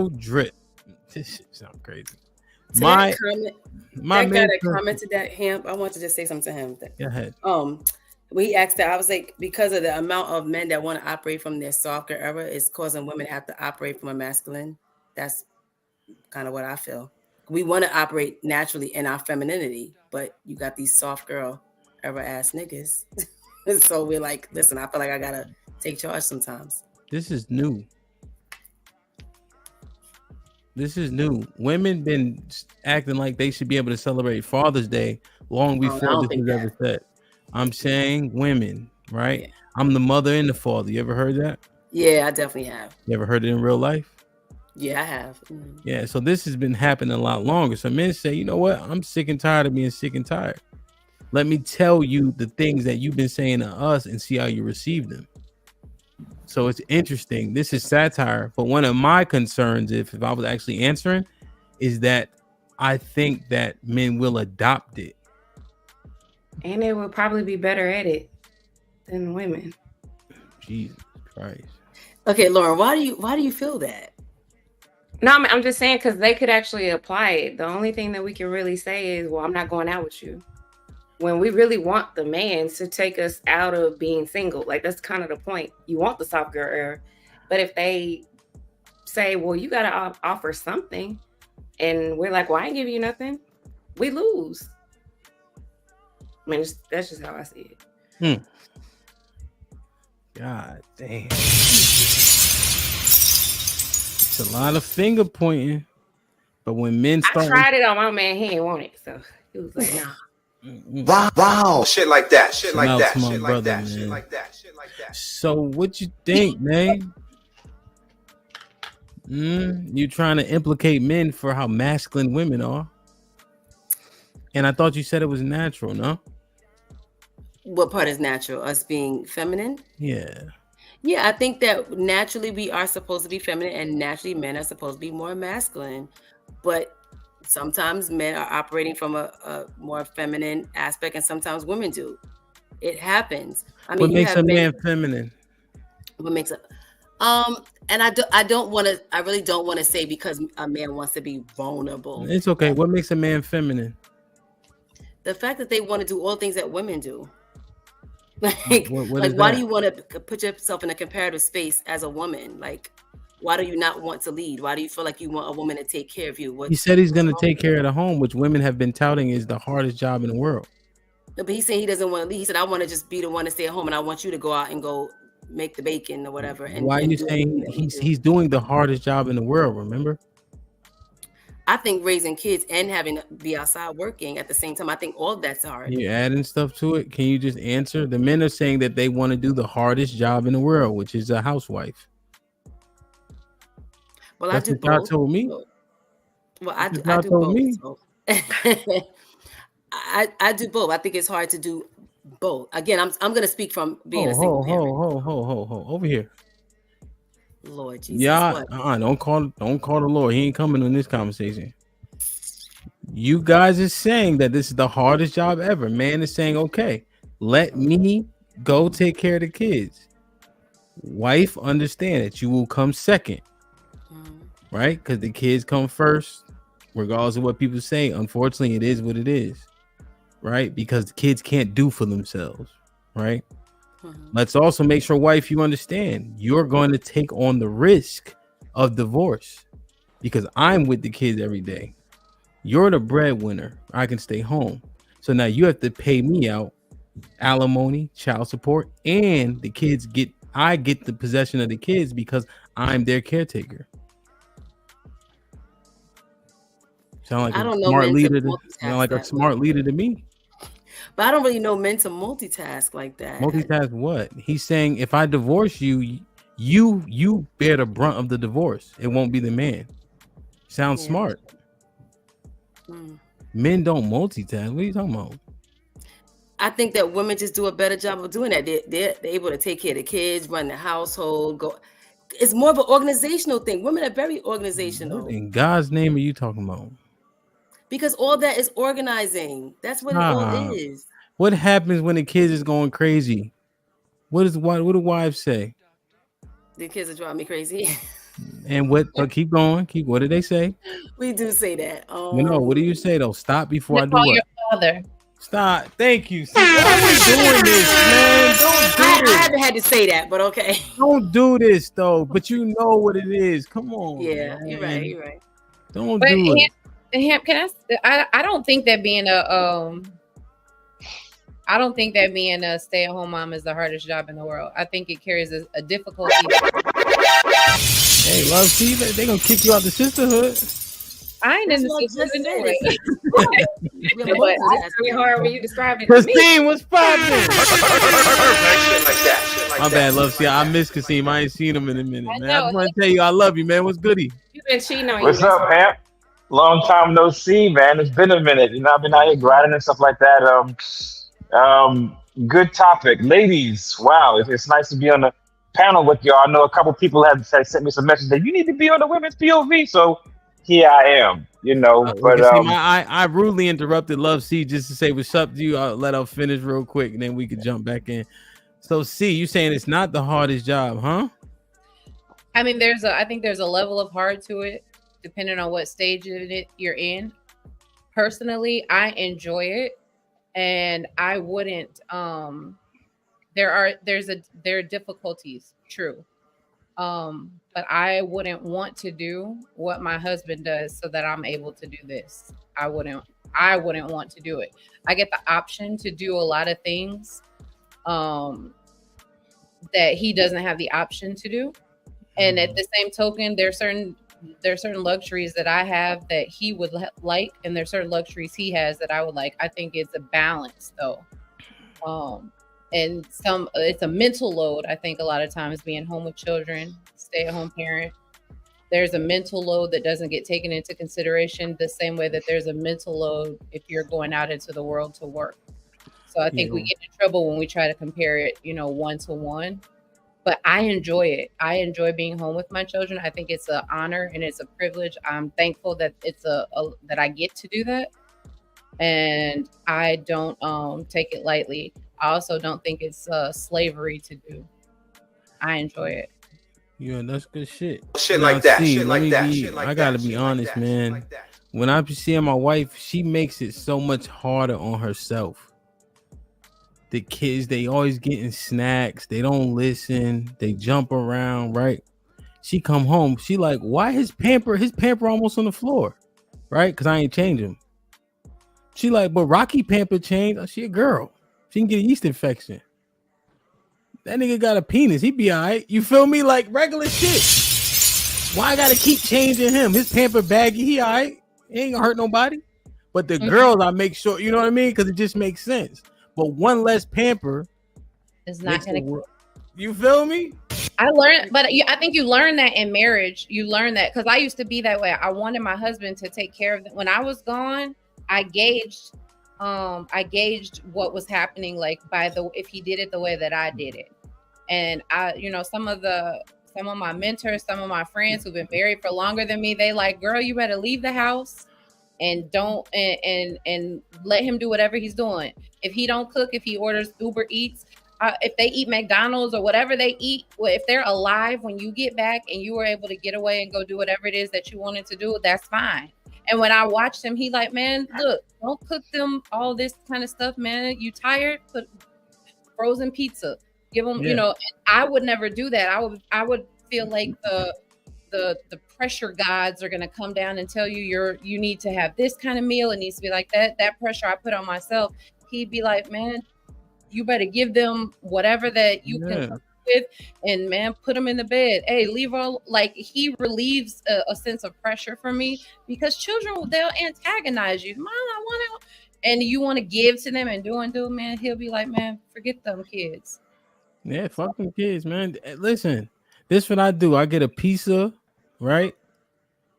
real drip. This shit sound crazy. To that comment, my that guy main that commented that Hamp, I want to just say something to him. Go ahead. When he asked that, I was like, because of the amount of men that want to operate from their softer era is causing women to have to operate from a masculine. That's kind of what I feel. We want to operate naturally in our femininity, but you got these soft girl era ass niggas. So we're like, listen, I feel like I gotta take charge sometimes. This is new. Women been acting like they should be able to celebrate Father's Day long before this was ever said. I'm saying women, right? Yeah. I'm the mother and the father. You ever heard that? Yeah, I definitely have. You ever heard it in real life? Yeah, I have. Mm-hmm. Yeah, so this has been happening a lot longer. So men say, you know what? I'm sick and tired of being sick and tired. Let me tell you the things that you've been saying to us and see how you receive them. So it's interesting. This is satire. But one of my concerns, if I was actually answering, is that I think that men will adopt it. And they will probably be better at it than women. Jesus Christ. Okay, Lauren, why do you feel that? No, I'm just saying because they could actually apply it. The only thing that we can really say is, well, I'm not going out with you. When we really want the man to take us out of being single, like that's kind of the point. You want the soft girl era, but if they say, well, you got to offer something, and we're like, well, I ain't give you nothing, we lose. I mean, that's just how I see it. God damn. It's a lot of finger pointing, but when men start, I tried it on my man, he didn't want it, so he was like, nah. Wow. Shit like that. So what you think, man? You trying to implicate men for how masculine women are. And I thought you said it was natural, no? What part is natural? Us being feminine? Yeah. Yeah, I think that naturally we are supposed to be feminine and naturally men are supposed to be more masculine. But sometimes men are operating from a more feminine aspect and sometimes women do. It happens. I mean, what makes a man feminine? What makes it? And I really don't want to say because a man wants to be vulnerable. It's okay. What makes a man feminine? The fact that they want to do all things that women do. Like why do you want to put yourself in a comparative space as a woman? Like, why do you not want to lead? Why do you feel like you want a woman to take care of you? He said he's going to take care of the home, which women have been touting is the hardest job in the world. No, but he's saying he doesn't want to lead. He said, I want to just be the one to stay at home and I want you to go out and go make the bacon or whatever. And why are you saying he's doing the hardest job in the world, remember? I think raising kids and having to be outside working at the same time, I think all of that's hard. You're adding stuff to it. Can you just answer? The men are saying that they want to do the hardest job in the world, which is a housewife. Well, that's I do both. God told me. Well, I do both. So. I do both. I think it's hard to do both. Again, I'm going to speak from being a single parent. Over here. Lord Jesus. Yeah, don't call the Lord. He ain't coming on this conversation. You guys are saying that this is the hardest job ever. Man is saying, okay, let me go take care of the kids. Wife, understand that you will come second. Right? Because the kids come first, regardless of what people say. Unfortunately, it is what it is. Right? Because the kids can't do for themselves. Right? Let's also make sure, wife, you understand you're going to take on the risk of divorce because I'm with the kids every day. You're the breadwinner. I can stay home. So now you have to pay me out alimony, child support, and the kids I get the possession of the kids because I'm their caretaker. Sound like a smart leader to me. But I don't really know men to multitask like that. Multitask what? He's saying if I divorce you, you bear the brunt of the divorce. It won't be the man. Sounds smart. Men don't multitask. What are you talking about? I think that women just do a better job of doing that. They're able to take care of the kids, run the household. It's more of an organizational thing. Women are very organizational. What in God's name are you talking about? Because all that is organizing. That's what it all is. What happens when the kids is going crazy? What do wives say? The kids are driving me crazy. And but keep going. What did they say? We do say that. No, what do you say though? Stop before I do Call what? your father. Stop. Thank you. See, why are we doing this, man? Don't do I this. haven't had to say that, but okay. Don't do this though. But you know what it is. Come on. Yeah, man. you're right. You're right. Don't But do it. Hamp, I don't think that being a stay-at-home mom is the hardest job in the world. I think it carries a difficulty. Hey, love, see, they gonna kick you out the sisterhood. I ain't in the That's what I situation just anyway. said. But it's really hard when you describe it to me. Christine, what's poppin'? Shit like that. My bad, love. See, I miss Kasim. I ain't seen him in a minute, man. I know. just want to tell you, I love you, man. What's goody? You've been cheating on What's you. up, Hamp? Long time no see, man. It's been a minute. You know, I've been out here grinding and stuff like that. Good topic, ladies. Wow, it's nice to be on the panel with y'all. I know a couple people have sent me some messages that you need to be on the women's POV. So here I am. You know, I rudely interrupted Love C just to say what's up to you. I'll let her finish real quick, and then we can jump back in. So, C, you saying it's not the hardest job, huh? I mean, I think there's a level of hard to it, depending on what stage of it you're in. Personally, I enjoy it, and I wouldn't. There are difficulties, true, but I wouldn't want to do what my husband does so that I'm able to do this. I wouldn't want to do it. I get the option to do a lot of things that he doesn't have the option to do. And at the same token, there's certain luxuries that I have that he would like, and there's certain luxuries he has that I would like. I think it's a balance, though. And it's a mental load. I think a lot of times being home with children, stay-at-home parent, there's a mental load that doesn't get taken into consideration the same way that there's a mental load if you're going out into the world to work. So I think we get in trouble when we try to compare it, one to one. But I enjoy it. I enjoy being home with my children. I think it's an honor and it's a privilege. I'm thankful that it's that I get to do that, and I don't take it lightly. I also don't think it's slavery to do. I enjoy it. Yeah, that's good shit. Shit like that. I gotta be honest, man. When I'm seeing my wife, she makes it so much harder on herself. The kids, they always getting snacks. They don't listen. They jump around, right? She come home. She like, why his pamper almost on the floor, right? Because I ain't changed him. She like, but Rocky pamper changed. She a girl. She can get a yeast infection. That nigga got a penis. He be all right. You feel me? Like regular shit. Why I gotta keep changing him? His pamper baggy. He all right. He ain't gonna hurt nobody. But the girls, I make sure, you know what I mean? Because it just makes sense. But one less pamper is not going to. You feel me? I learned, but I think you learn that in marriage. You learn that because I used to be that way. I wanted my husband to take care of it. When I was gone, I gauged what was happening, like if he did it the way that I did it. And some of my mentors, some of my friends who've been married for longer than me, they like, girl, you better leave the house and don't and let him do whatever he's doing. If he don't cook, if he orders Uber Eats, if they eat McDonald's or whatever they eat, well, if they're alive when you get back and you were able to get away and go do whatever it is that you wanted to do, that's fine. And when I watched him, he like, man, look, don't cook them all this kind of stuff, man. You tired? Put frozen pizza. Give them, and I would never do that. I would feel like the pressure gods are going to come down and tell you you need to have this kind of meal. It needs to be like that. That pressure I put on myself. He'd be like, man, you better give them whatever that you can cook with, and man, put them in the bed. Hey, leave all, like, he relieves a sense of pressure for me, because children, they'll antagonize you. Mom, I want to, and you want to give to them and do, man. He'll be like, man, forget them kids. Yeah, fuck them kids, man. Listen, this what I do. I get a pizza, right?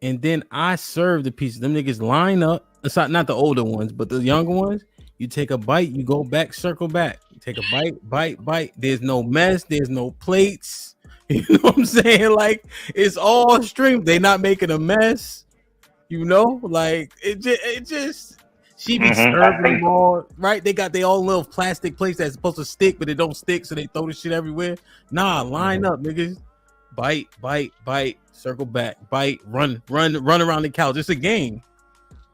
And then I serve the pizza. Them niggas line up. It's not the older ones, but the younger ones. You take a bite, you go back, circle back. You take a bite. There's no mess. There's no plates. You know what I'm saying? Like, it's all streamed. They not making a mess. You know, like it just. She be serving them all, right? They all little plastic plates that's supposed to stick, but it don't stick, so they throw the shit everywhere. Nah, line up, niggas. bite, circle back, bite, run around the couch. It's a game.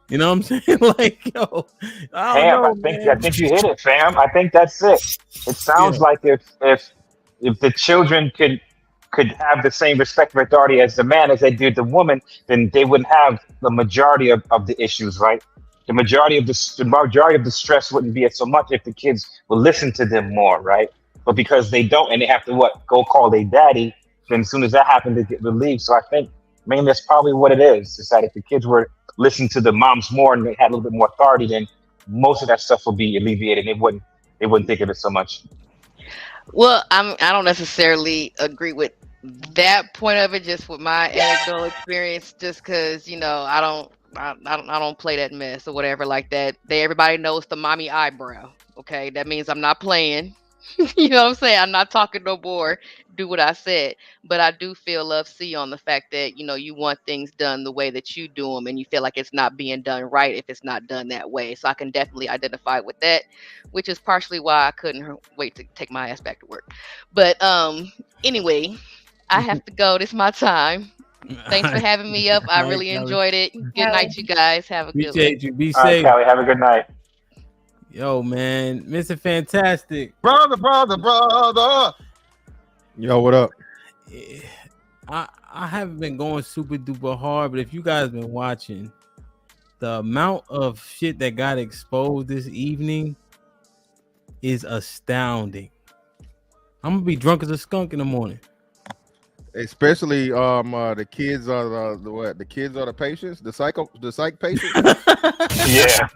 You know what I'm saying? Like, yo, I Hamp, don't know, I think you hit it, fam. I think that's it. It sounds Yeah. like if the children could have the same respect for authority as the man as they do the woman, then they wouldn't have the majority of the issues, right? The majority of the stress wouldn't be so much if the kids will listen to them more, right? But because they don't, and they have to go call their daddy, then as soon as that happens, they get relieved. So I think maybe that's probably what it is. Is that if the kids were listening to the moms more and they had a little bit more authority, then most of that stuff will be alleviated. They wouldn't think of it so much. Well, I don't necessarily agree with that point of it, just with my anecdotal experience, just because, I don't play that mess or whatever like that. Everybody knows the mommy eyebrow. Okay, that means I'm not playing. You know what I'm saying? I'm not talking no more. Do what I said. But I do feel Love C on the fact that, you want things done the way that you do them, and you feel like it's not being done right if it's not done that way. So I can definitely identify with that, which is partially why I couldn't wait to take my ass back to work. But anyway, I have to go. This is my time. Thanks for having me up. I really enjoyed it. Good night, you guys. Have a good one. Appreciate you. Be All right, safe. Callie, have a good night. Yo, man, Mr. Fantastic. Brother. Yo, what up? I haven't been going super duper hard, but if you guys been watching, the amount of shit that got exposed this evening is astounding. I'm gonna be drunk as a skunk in the morning. Especially the kids are the what? The kids are the patients, the psych patients. Yeah.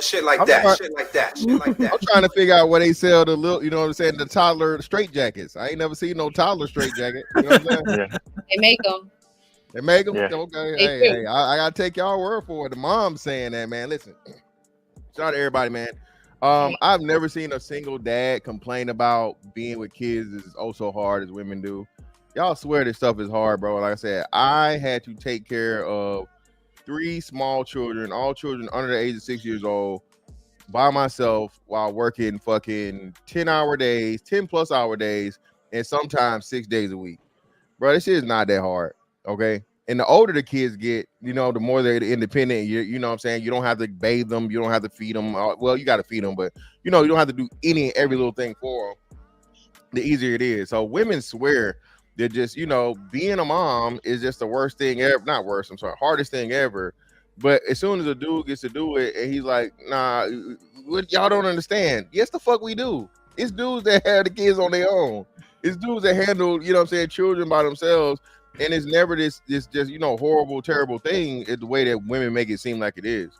Shit like that. I'm trying to figure out where they sell the little, the toddler straight jackets. I ain't never seen no toddler straight jacket. You know what I'm saying? Yeah. They make them. They make them. Yeah. Okay. They do. Hey, I gotta take y'all word for it. The mom's saying that, man. Listen, shout out to everybody, man. I've never seen a single dad complain about being with kids is so hard as women do. Y'all swear this stuff is hard, bro. Like I said, I had to take care of 3 small children, all children under the age of 6 years old, by myself while working fucking 10-hour days, 10+ hour days, and sometimes 6 days a week. Bro, this shit is not that hard, okay? And the older the kids get, the more they're independent. You know what I'm saying? You don't have to bathe them. You don't have to feed them. Well, you got to feed them, but, you don't have to do any and every little thing for them. The easier it is. So women swear that just, being a mom is just the worst thing ever. Not worst, I'm sorry, hardest thing ever. But as soon as a dude gets to do it and he's like, nah, what y'all don't understand. Yes, the fuck we do. It's dudes that have the kids on their own. It's dudes that handle, children by themselves. And it's never this just horrible, terrible thing. It's the way that women make it seem like it is.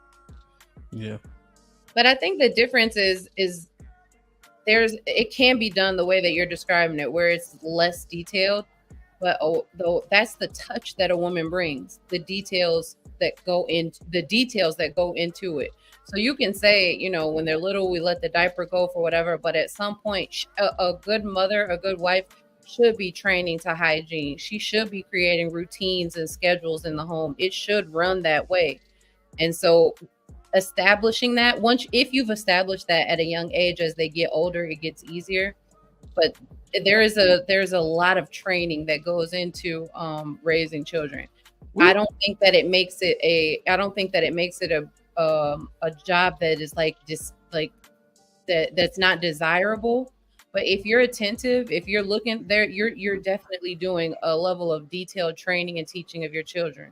Yeah. But I think the difference is it can be done the way that you're describing it, where it's less detailed, but though that's the touch that a woman brings, the details that go into it. So you can say, when they're little, we let the diaper go for whatever, but at some point, a good mother, a good wife should be training to hygiene. She should be creating routines and schedules in the home. It should run that way. And so establishing that, if you've established that at a young age, as they get older, it gets easier. But there's a lot of training that goes into raising children. I don't think that it makes it a job that is that's not desirable. But if you're attentive, if you're looking there, you're definitely doing a level of detailed training and teaching of your children.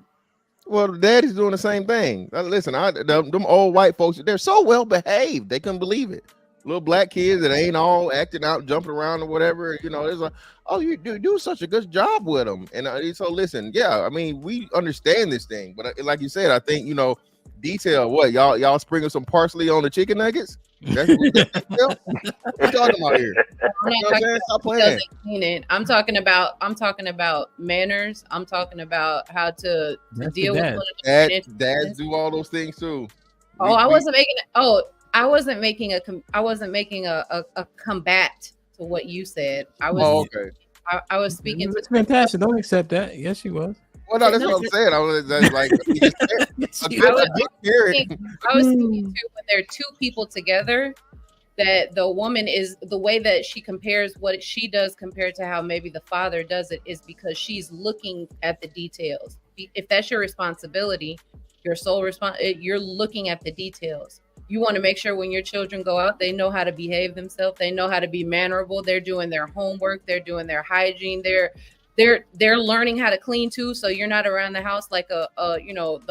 Well, the daddy's doing the same thing. Listen, them old white folks, they're so well behaved. They couldn't believe it. Little black kids that ain't all acting out, jumping around or whatever. It's like, oh, you do such a good job with them. And so listen, yeah, I mean, we understand this thing, but like you said, I think detail. What y'all sprinkle some parsley on the chicken nuggets? That's what we're talking about here. Stop playing. I'm talking about manners. I'm talking about how to deal with one another. Dads do all those things too. I wasn't making a combat to what you said. I was speaking. It's fantastic. Don't accept that. Yes, she was. Well, no, that's what I'm saying. I was like, I was speaking to when there are two people together, that the woman is the way that she compares what she does compared to how maybe the father does it is because she's looking at the details. If that's your responsibility, your sole you're looking at the details. You want to make sure when your children go out, they know how to behave themselves. They know how to be mannerable. They're doing their homework. They're doing their hygiene. They're learning how to clean too. So you're not around the house like the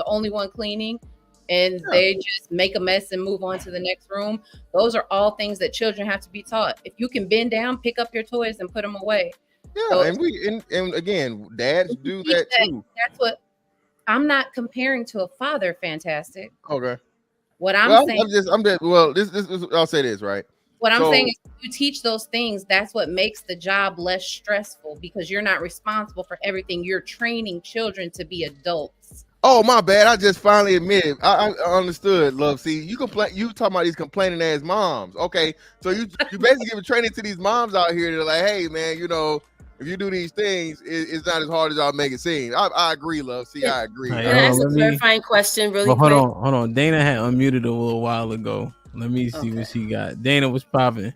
only one cleaning, and they just make a mess and move on to the next room. Those are all things that children have to be taught. If you can bend down, pick up your toys and put them away. Yeah, so, and again, dads do that too. That's what I'm not comparing to a father. Fantastic. Okay. What I'm saying, I'll say this, right? What I'm saying is, you teach those things. That's what makes the job less stressful because you're not responsible for everything. You're training children to be adults. Oh, my bad. I just finally admitted. I understood, love. See, you talking about these complaining ass moms. Okay, so you basically giving training to these moms out here. They're like, hey, man, if you do these things, it's not as hard as y'all make it seem. I agree, love. See, I agree. Can I ask a clarifying question really quick? Hold on. Dana had unmuted a little while ago. Let me see what she got. Dana was popping.